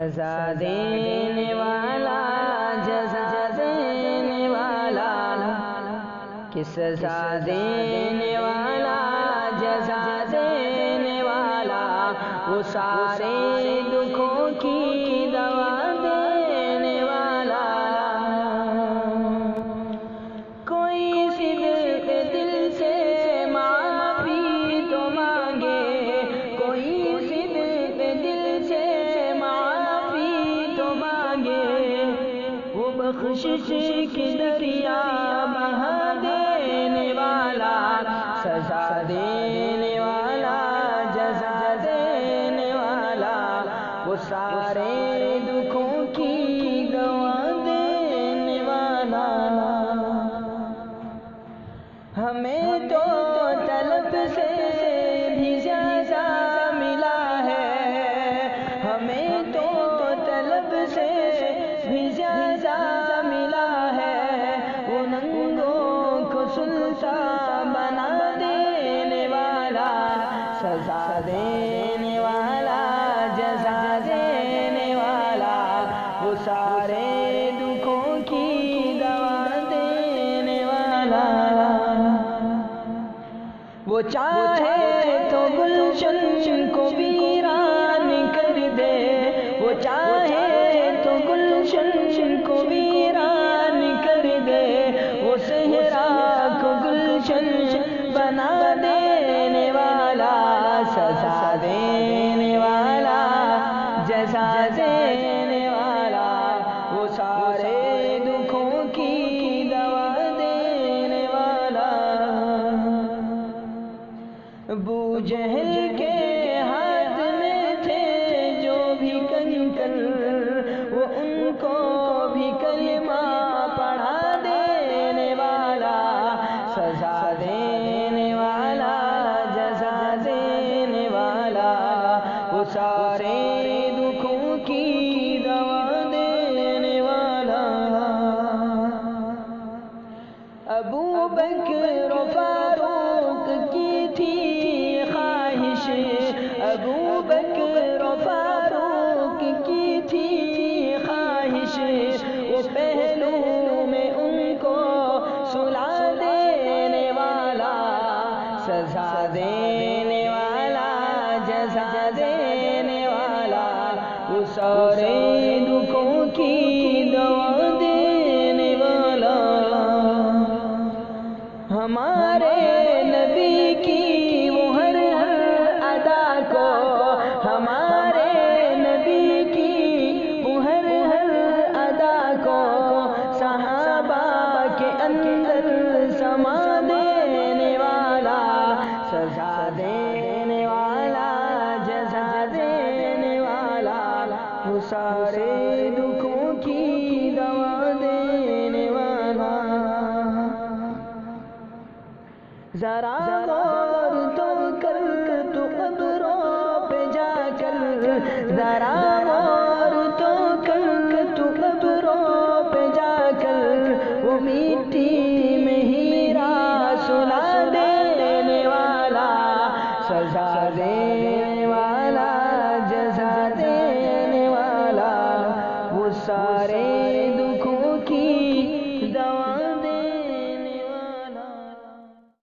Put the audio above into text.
سزا دینے والا جزا دینے والا کہ سزا دینے والا جزا دینے والا وہ سارے دکھوں کی دوا دینے والا کوئی صدق دل سے معافی تو مانگے کوئی صدق دل سے معافی تو مانگے وہ بخشش کی دریا بہا دینے والا سزا دینے والا جزا دینے والا وہ سارے دکھوں کی دوا دینے والا ہمیں تو طلب سے بھی زیادہ ملا ہے ہمیں تو طلب سے بھی زیادہ ملا ہے وہ ننگوں کو سلطان بنا دینے والا سزا دینے والا جزا دینے والا وہ سارے دکھوں کی دوا دینے والا وہ چاہے تو گلشن کو ویران کر دے وہ چاہے تو گلشن کو ویران کر دے وہ صحرا کو گلشن بنا دینے والا سزا دینے والا جزا دینے والا وہ سارے دکھوں کی دوا دینے والا ابو جہل کے ہاتھ میں تھے جو بھی کنکر وہ ان کو بھی کلمہ پڑھا دینے والا سزا دینے والا جزا دینے والا وہ سارے دکھوں کی دوا دینے والا ابو بکر و فاروق کی تھی خواہش ابو بکر و فاروق کی تھی خواہش وہ پہلو میں ان کو سلا دینے والا سزا دینے والا جزا دینے والا وہ سارے دکھوں کی دوا دینے والا ہمارے نبی کی وہ ہر ادا کو ہمارے نبی کی وہ ہر ادا کو صحابہ کے اندر سما دینے والا سزا دینے والا جزا دینے والا وہ سارے دکھوں کی دوا دینے والا ذرا غور تو کر تو قبروں پہ جا کر ذرا غور تو کر تو قبروں پہ جا کر وہ مٹی میں ہیرا سلا دینے والا سزا دے